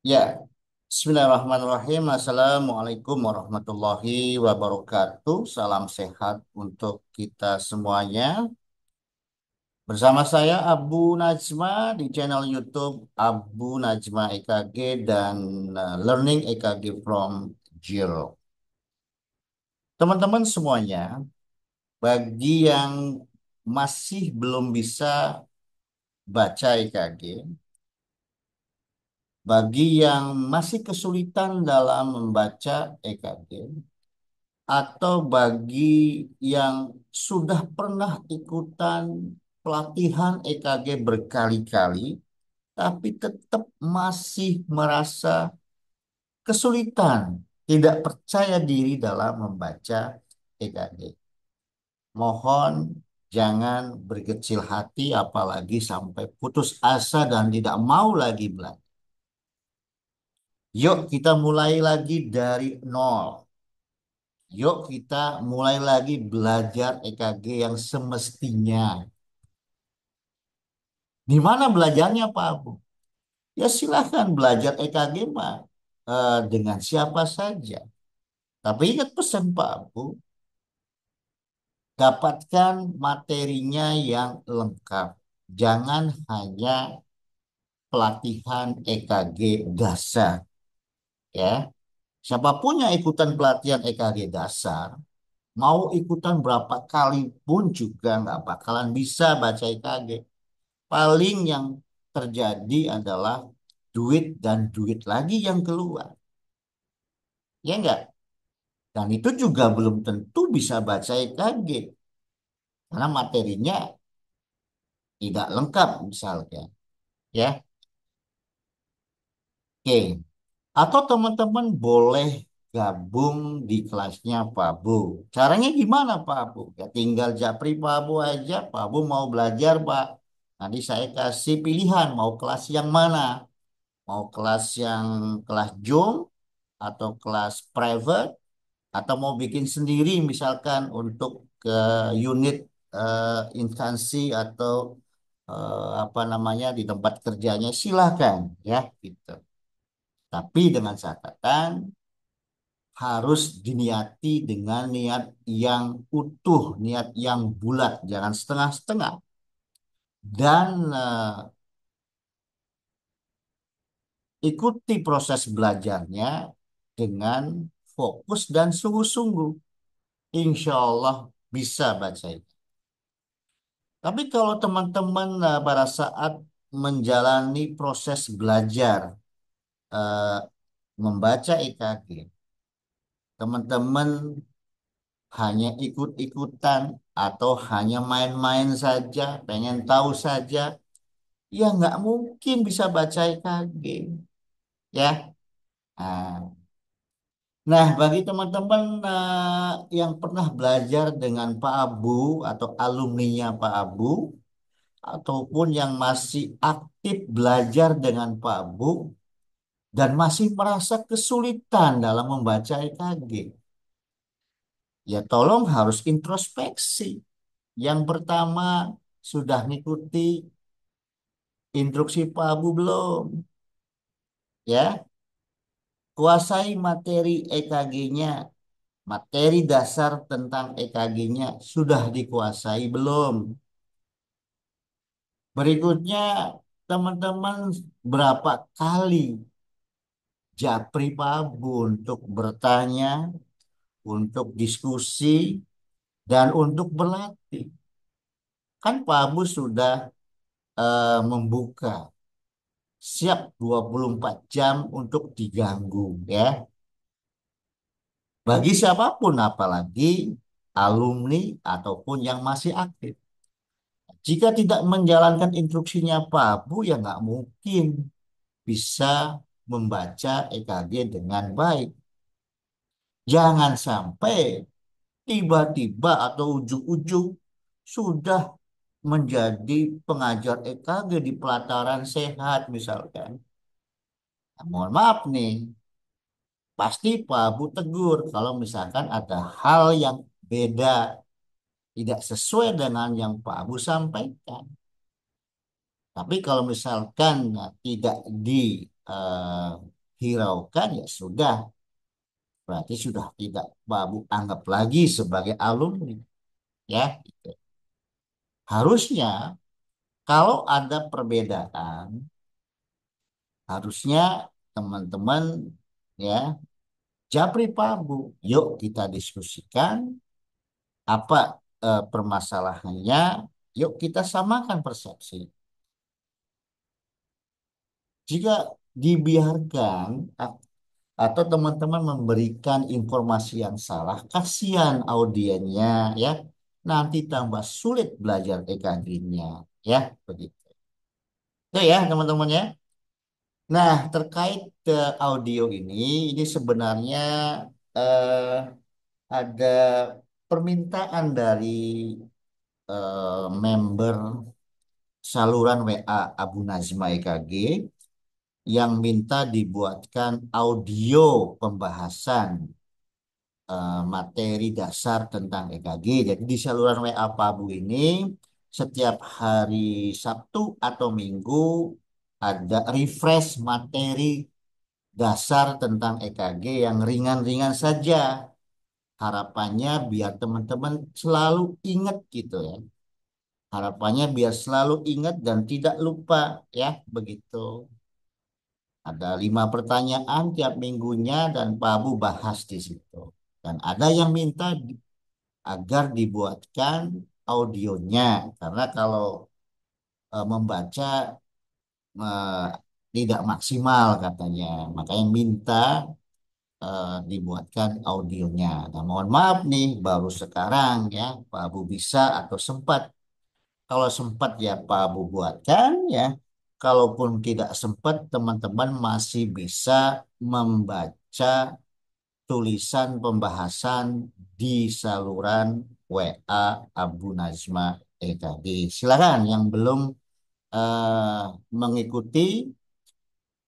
Ya, Bismillahirrahmanirrahim. Assalamualaikum warahmatullahi wabarakatuh. Salam sehat untuk kita semuanya. Bersama saya Abu Najma di channel YouTube Abu Najma EKG dan Learning EKG from Zero. Teman-teman semuanya, bagi yang masih belum bisa baca EKG, bagi yang masih kesulitan dalam membaca EKG, atau bagi yang sudah pernah ikutan pelatihan EKG berkali-kali, tapi tetap masih merasa kesulitan, tidak percaya diri dalam membaca EKG. Mohon jangan berkecil hati, apalagi sampai putus asa dan tidak mau lagi belajar. Yuk kita mulai lagi dari nol. Yuk kita mulai lagi belajar EKG yang semestinya. Di mana belajarnya Pak Abu? Ya silahkan belajar EKG mah dengan siapa saja. Tapi ingat pesan Pak Abu, dapatkan materinya yang lengkap. Jangan hanya pelatihan EKG dasar. Ya, siapapun yang ikutan pelatihan EKG dasar, mau ikutan berapa kali pun juga nggak bakalan bisa baca EKG. Paling yang terjadi adalah duit dan duit lagi yang keluar. Ya enggak? Dan itu juga belum tentu bisa baca EKG. Karena materinya tidak lengkap misalnya. Ya, oke. Atau teman-teman boleh gabung di kelasnya Pak Bu. Caranya gimana Pak Bu? Ya tinggal japri Pak Bu aja. Pak Bu mau belajar Pak. Nanti saya kasih pilihan mau kelas yang mana. Mau kelas yang kelas Zoom atau kelas private atau mau bikin sendiri misalkan untuk ke unit instansi atau apa namanya di tempat kerjanya silahkan ya gitu. Tapi dengan catatan harus diniati dengan niat yang utuh, niat yang bulat, jangan setengah-setengah. Dan ikuti proses belajarnya dengan fokus dan sungguh-sungguh. Insya Allah bisa baca itu. Tapi kalau teman-teman pada saat menjalani proses belajar eh, membaca EKG, teman-teman hanya ikut-ikutan atau hanya main-main saja, pengen tahu saja, ya nggak mungkin bisa baca EKG, ya. Nah, bagi teman-teman yang pernah belajar dengan Pak Abu atau alumninya Pak Abu, ataupun yang masih aktif belajar dengan Pak Abu dan masih merasa kesulitan dalam membaca EKG, ya tolong harus introspeksi. Yang pertama, sudah ngikuti instruksi Pak Abu belum? Ya, kuasai materi EKG-nya, materi dasar tentang EKG-nya sudah dikuasai belum? Berikutnya, teman-teman berapa kali japri Pak Abu untuk bertanya, untuk diskusi, dan untuk berlatih? Kan Pak Abu sudah membuka siap 24 jam untuk diganggu ya. Bagi siapapun apalagi alumni ataupun yang masih aktif. Jika tidak menjalankan instruksinya Pak Abu ya nggak mungkin bisa membaca EKG dengan baik. Jangan sampai tiba-tiba atau ujung-ujung sudah menjadi pengajar EKG di pelataran sehat misalkan. Nah, mohon maaf nih, pasti Pak Abu tegur kalau misalkan ada hal yang beda, tidak sesuai dengan yang Pak Abu sampaikan. Tapi kalau misalkan tidak di hiraukan ya sudah, berarti sudah tidak Babu anggap lagi sebagai alumni ya. Gitu. Harusnya kalau ada perbedaan, harusnya teman-teman ya japri Pabu, yuk kita diskusikan apa permasalahannya, yuk kita samakan persepsi. Jika dibiarkan atau teman-teman memberikan informasi yang salah, kasihan audiennya ya. Nanti tambah sulit belajar EKG-nya ya, begitu. Itu ya teman-teman ya. Nah, terkait audio ini sebenarnya eh, ada permintaan dari member saluran WA Abu Nazma EKG yang minta dibuatkan audio pembahasan materi dasar tentang EKG. Jadi di saluran WA Pabu ini setiap hari Sabtu atau Minggu ada refresh materi dasar tentang EKG yang ringan-ringan saja. Harapannya biar teman-teman selalu ingat gitu ya. Harapannya biar selalu ingat dan tidak lupa ya begitu. Ada 5 pertanyaan tiap minggunya dan Pak Abu bahas di situ. Dan ada yang minta agar dibuatkan audionya karena kalau membaca eh, tidak maksimal katanya. Makanya minta dibuatkan audionya. Nah, mohon maaf nih baru sekarang ya Pak Abu bisa atau sempat. Kalau sempat ya Pak Abu buatkan ya. Kalaupun tidak sempat, teman-teman masih bisa membaca tulisan pembahasan di saluran WA Abu Najma tadi. Silakan yang belum eh, mengikuti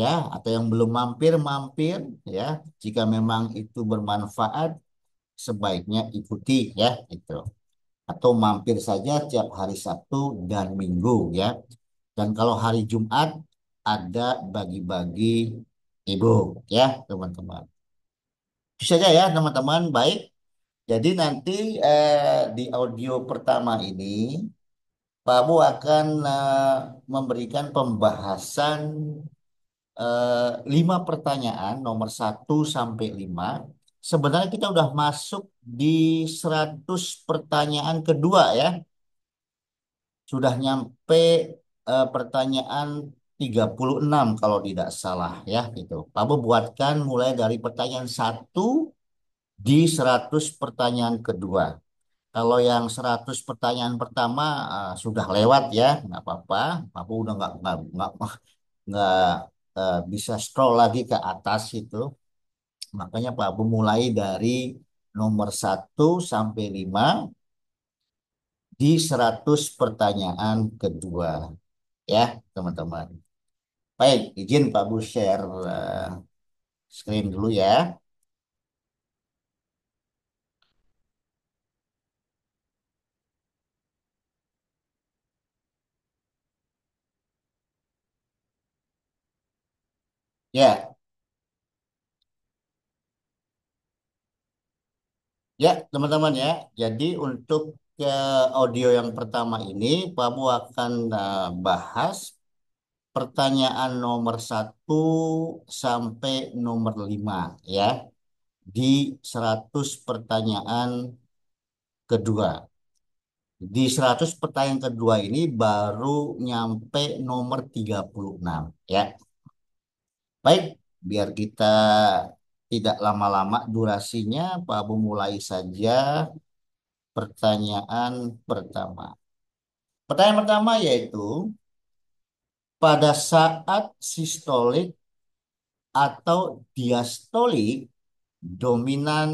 ya atau yang belum mampir-mampir ya. Jika memang itu bermanfaat, sebaiknya ikuti ya itu. Atau mampir saja tiap hari Sabtu dan Minggu ya. Dan kalau hari Jumat ada bagi-bagi ibu ya teman-teman. Itu saja ya teman-teman. Baik. Jadi nanti di audio pertama ini Pak Abu akan memberikan pembahasan 5 pertanyaan nomor 1 sampai 5. Sebenarnya kita udah masuk di 100 pertanyaan kedua ya. Sudah nyampe pertanyaan 36 kalau tidak salah ya gitu. Pak Abu buatkan mulai dari pertanyaan 1 di 100 pertanyaan kedua. Kalau yang 100 pertanyaan pertama sudah lewat ya, nggak apa-apa. Aku udah nggak bisa scroll lagi ke atas itu. Makanya Pak Abu mulai dari nomor 1 sampai 5 di 100 pertanyaan kedua. Ya, teman-teman. Baik, izin Pak Abu share screen dulu ya. Ya, ya teman-teman ya. Jadi untuk audio yang pertama ini, Pak Abu akan bahas pertanyaan nomor 1 sampai nomor 5 ya di 100 pertanyaan kedua. Di 100 pertanyaan kedua ini baru nyampe nomor 36 ya. Baik, biar kita tidak lama-lama durasinya, Pak Abu mulai saja pertanyaan pertama. Pertanyaan pertama yaitu pada saat sistolik atau diastolik dominan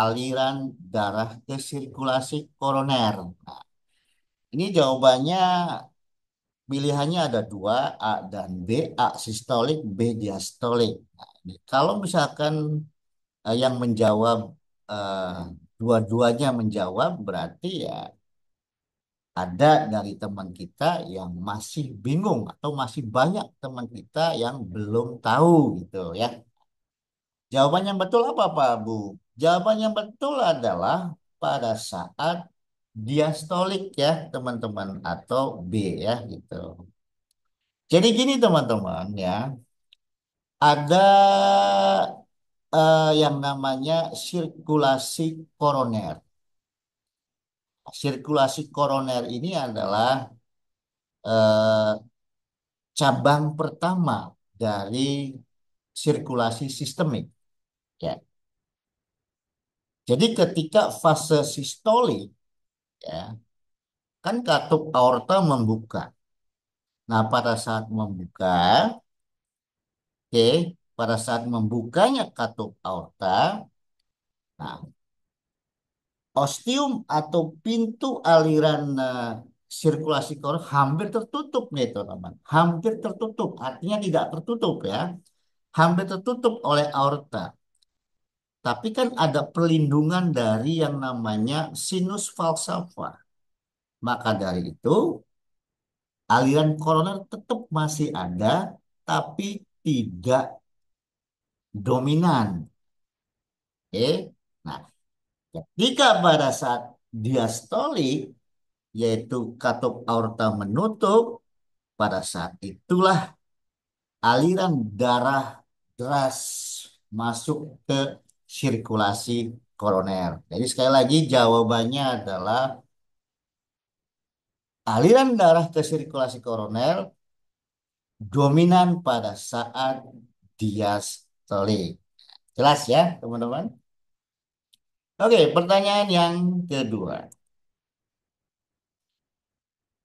aliran darah ke sirkulasi koroner. Nah, ini jawabannya pilihannya ada dua, A dan B, A sistolik, B diastolik. Nah, kalau misalkan yang menjawab eh, dua-duanya menjawab berarti ya ada dari teman kita yang masih bingung atau masih banyak teman kita yang belum tahu gitu ya. Jawaban yang betul apa Pak Bu? Jawaban yang betul adalah pada saat diastolik ya teman-teman atau B ya gitu. Jadi gini teman-teman ya, ada yang namanya sirkulasi koroner. Sirkulasi koroner ini adalah eh, cabang pertama dari sirkulasi sistemik ya. Jadi ketika fase sistolik ya, kan katup aorta membuka. Nah, pada saat membuka, oke, pada saat membukanya katup aorta, nah, ostium atau pintu aliran sirkulasi koroner hampir tertutup nih, teman-teman. Hampir tertutup, artinya tidak tertutup ya. Hampir tertutup oleh aorta. Tapi kan ada perlindungan dari yang namanya sinus falsafah. Maka dari itu, aliran koroner tetap masih ada, tapi tidak dominan. Oke. Nah, ketika pada saat diastolik, yaitu katup aorta menutup, pada saat itulah aliran darah deras masuk ke sirkulasi koroner. Jadi sekali lagi jawabannya adalah aliran darah ke sirkulasi koroner dominan pada saat diastolik. Jelas ya, teman-teman? Oke, pertanyaan yang kedua.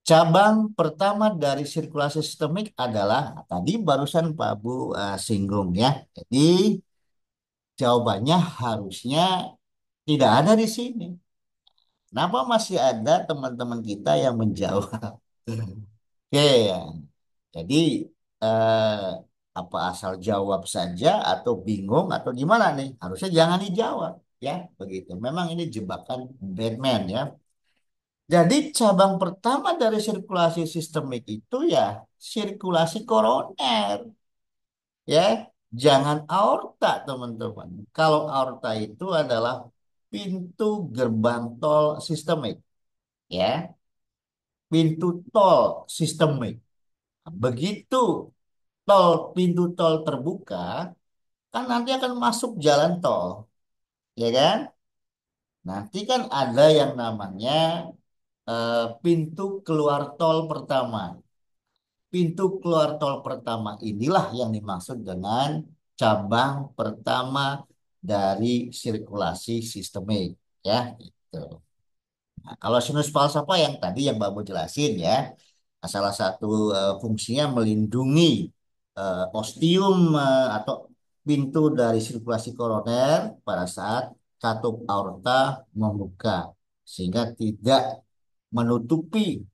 Cabang pertama dari sirkulasi sistemik adalah tadi barusan Pak Bu singgung ya. Jadi jawabannya harusnya tidak ada di sini. Kenapa masih ada teman-teman kita yang menjawab? Oke ya. Jadi eh, apa asal jawab saja atau bingung atau gimana nih? Harusnya jangan dijawab ya begitu. Memang ini jebakan Batman ya. Jadi cabang pertama dari sirkulasi sistemik itu ya sirkulasi koroner ya. Jangan aorta teman-teman. Kalau aorta itu adalah pintu gerbang tol sistemik ya. Pintu tol sistemik. Begitu pintu tol terbuka, kan nanti akan masuk jalan tol, ya kan? Nanti kan ada yang namanya pintu keluar tol pertama. Pintu keluar tol pertama inilah yang dimaksud dengan cabang pertama dari sirkulasi sistemik, ya. Gitu. Nah, kalau sinus falsafah yang tadi yang Bapak jelasin ya, salah satu fungsinya melindungi ostium atau pintu dari sirkulasi koroner pada saat katup aorta membuka sehingga tidak menutupi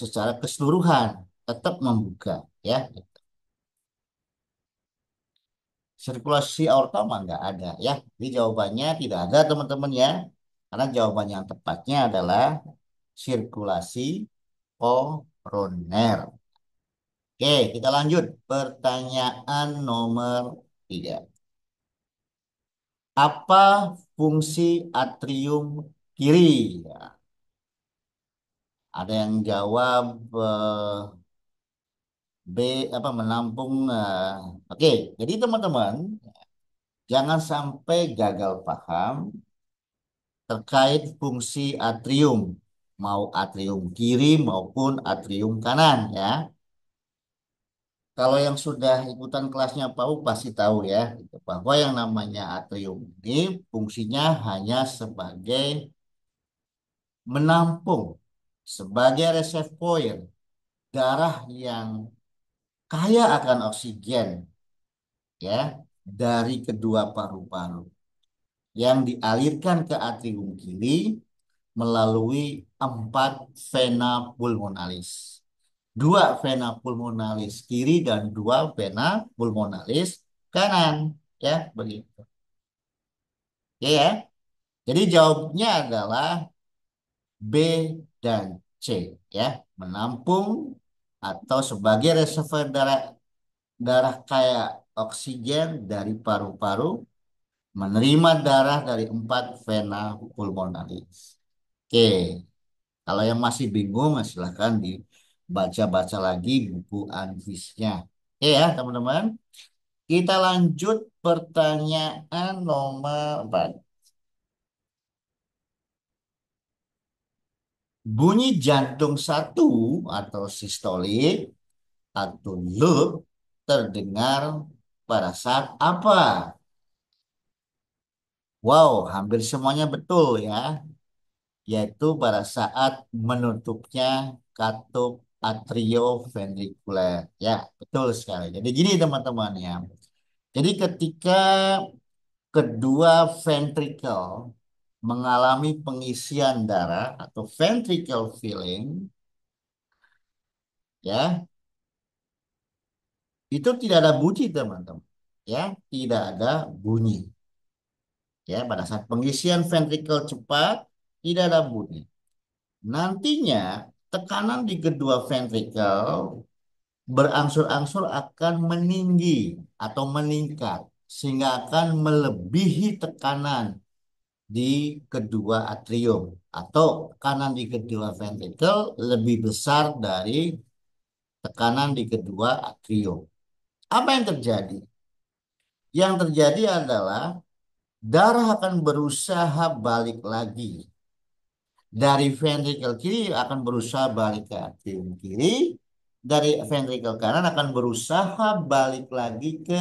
secara keseluruhan, tetap membuka ya. Sirkulasi aorta mah nggak ada ya. Jadi jawabannya tidak ada teman-teman ya. Karena jawaban yang tepatnya adalah sirkulasi koroner. Oke, kita lanjut. Pertanyaan nomor 3. Apa fungsi atrium kiri? Ya, ada yang jawab B apa menampung. Oke, jadi teman-teman jangan sampai gagal paham terkait fungsi atrium, mau atrium kiri maupun atrium kanan ya. Kalau yang sudah ikutan kelasnya PAU pasti tahu ya, gitu, bahwa yang namanya atrium ini fungsinya hanya sebagai menampung, sebagai reservoir darah yang kaya akan oksigen ya dari kedua paru-paru yang dialirkan ke atrium kiri melalui 4 vena pulmonalis. 2 vena pulmonalis kiri dan 2 vena pulmonalis kanan. Ya, begitu. Ya, ya. Jadi jawabnya adalah B dan C. C, ya, menampung atau sebagai reservoir darah darah kayak oksigen dari paru-paru, menerima darah dari empat vena pulmonalis. Oke, kalau yang masih bingung, silahkan dibaca-baca lagi buku Anvisnya. Oke ya, teman-teman. Kita lanjut pertanyaan nomor 4. Bunyi jantung satu atau sistolik atau loop terdengar pada saat apa? Wow, hampir semuanya betul ya. Yaitu pada saat menutupnya katup atrioventrikuler. Ya, betul sekali. Jadi gini teman-teman ya. Jadi ketika kedua ventricle mengalami pengisian darah atau ventricle filling, ya, itu tidak ada bunyi teman-teman. Ya, tidak ada bunyi. Ya, pada saat pengisian ventricle cepat, tidak ada bunyi. Nantinya tekanan di kedua ventricle berangsur-angsur akan meninggi atau meningkat sehingga akan melebihi tekanan di kedua atrium atau tekanan di kedua ventricle lebih besar dari tekanan di kedua atrium. Apa yang terjadi? Yang terjadi adalah darah akan berusaha balik lagi dari ventricle kiri akan berusaha balik ke atrium kiri, dari ventricle kanan akan berusaha balik lagi ke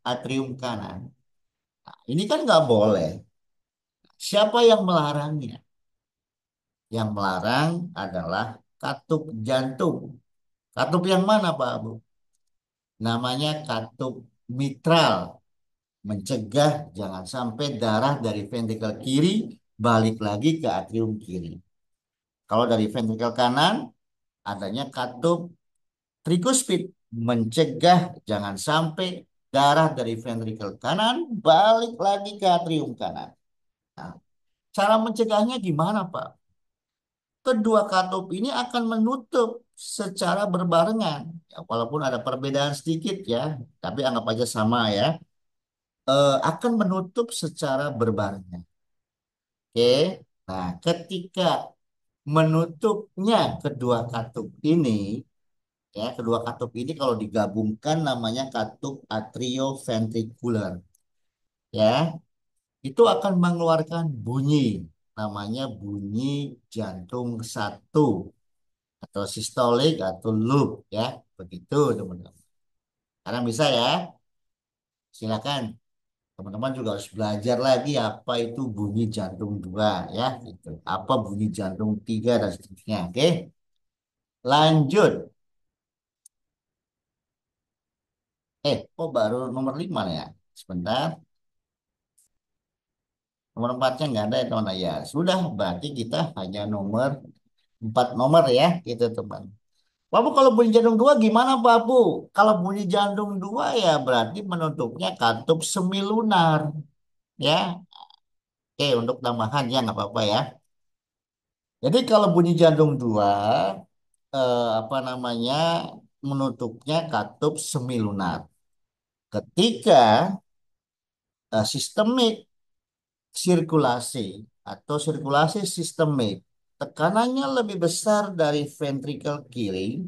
atrium kanan. Ini kan nggak boleh. Siapa yang melarangnya? Yang melarang adalah katup jantung. Katup yang mana, Pak Abu? Namanya katup mitral. Mencegah jangan sampai darah dari ventricle kiri balik lagi ke atrium kiri. Kalau dari ventricle kanan, adanya katup trikuspid. Mencegah jangan sampai darah dari ventricle kanan balik lagi ke atrium kanan. Nah, cara mencegahnya gimana, Pak? Kedua katup ini akan menutup secara berbarengan. Ya, walaupun ada perbedaan sedikit ya, tapi anggap aja sama ya. Akan menutup secara berbarengan. Oke. Nah, ketika menutupnya kedua katup ini, ya, kedua katup ini kalau digabungkan namanya katup atrioventrikular. Ya, itu akan mengeluarkan bunyi. Namanya bunyi jantung satu atau sistolik atau loop ya. Begitu teman-teman. Sekarang bisa ya. Silakan. Teman-teman juga harus belajar lagi apa itu bunyi jantung dua ya gitu. Apa bunyi jantung tiga dan seterusnya. Oke. Lanjut. Kok baru nomor 5 ya? Sebentar. Nomor empatnya nggak ada ya teman. Ya sudah, berarti kita hanya nomor 4 nomor ya gitu teman. Pak Bu, kalau bunyi jantung dua gimana Pak Bu? Kalau bunyi jantung dua ya berarti menutupnya katup semilunar ya. Oke, untuk tambahan ya nggak apa-apa ya. Jadi kalau bunyi jantung dua, apa namanya, menutupnya katup semilunar. Ketika sistemik sirkulasi atau sirkulasi sistemik tekanannya lebih besar dari ventricle kiri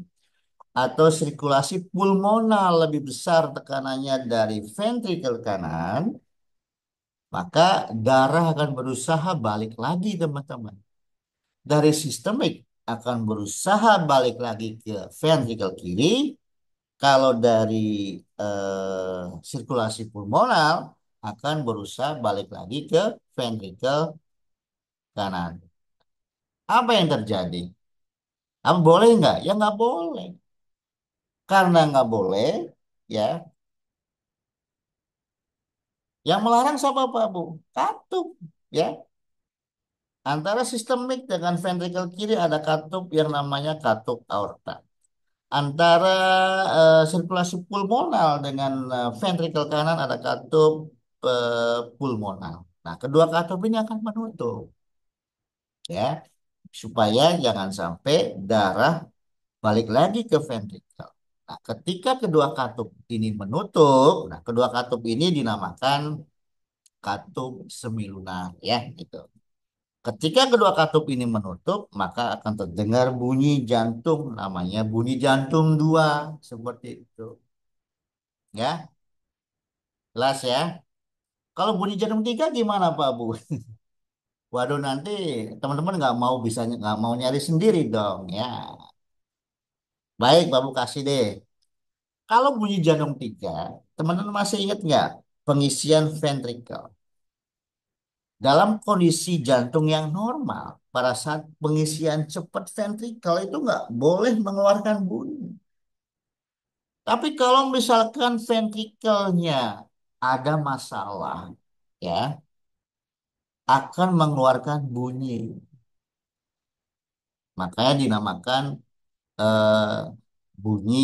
atau sirkulasi pulmonal lebih besar tekanannya dari ventricle kanan, maka darah akan berusaha balik lagi, teman-teman. Dari sistemik akan berusaha balik lagi ke ventricle kiri. Kalau dari sirkulasi pulmonal akan berusaha balik lagi ke ventricle kanan. Apa yang terjadi? Apa boleh nggak? Ya nggak boleh. Karena nggak boleh, ya. Yang melarang siapa Pak Bu? Katup, ya. Antara sistemik dengan ventricle kiri ada katup yang namanya katup aorta. Antara sirkulasi pulmonal dengan ventricle kanan ada katup pulmonal. Nah, kedua katup ini akan menutup, ya. supaya jangan sampai darah balik lagi ke ventrikel. Nah, ketika kedua katup ini menutup, nah kedua katup ini dinamakan katup semilunar ya gitu. Ketika kedua katup ini menutup, maka akan terdengar bunyi jantung, namanya bunyi jantung dua, seperti itu. Ya, jelas ya. Kalau bunyi jantung tiga gimana Pak Bu? Waduh nanti teman-teman nggak mau nyari sendiri dong ya. Baik, Pak Bu kasih deh. Kalau bunyi jantung tiga, teman-teman masih ingat nggak pengisian ventrikel? Dalam kondisi jantung yang normal, pada saat pengisian cepat ventrikel itu nggak boleh mengeluarkan bunyi. Tapi kalau misalkan ventrikelnya ada masalah, ya akan mengeluarkan bunyi. Makanya dinamakan eh, bunyi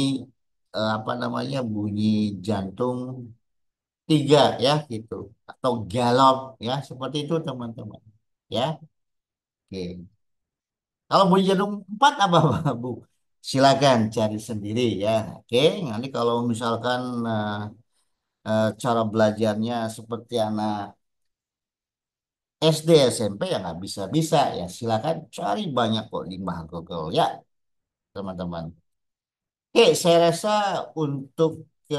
apa namanya bunyi jantung tiga ya gitu atau galop ya seperti itu teman-teman ya. Oke. Kalau bunyi jantung empat apa Bu? Silakan cari sendiri ya. Oke. Nanti kalau misalkan cara belajarnya seperti anak SD SMP ya nggak bisa-bisa ya silakan cari banyak kok di Google ya teman-teman. Oke, saya rasa untuk ke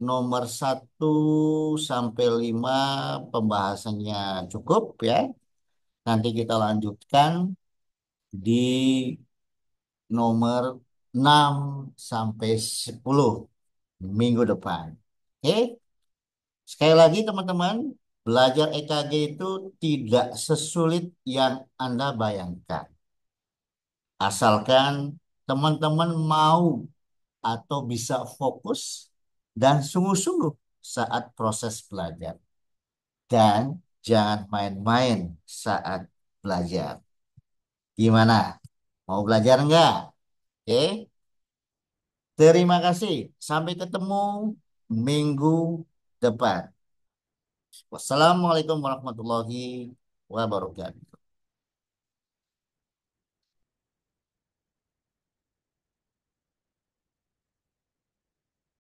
nomor satu sampai 5 pembahasannya cukup ya. Nanti kita lanjutkan di nomor 6 sampai 10 minggu depan. Oke, sekali lagi teman-teman, belajar EKG itu tidak sesulit yang Anda bayangkan. Asalkan teman-teman mau atau bisa fokus dan sungguh-sungguh saat proses belajar. Dan jangan main-main saat belajar. Gimana? Mau belajar enggak? Oke, terima kasih. Sampai ketemu minggu depan. Wassalamualaikum warahmatullahi wabarakatuh.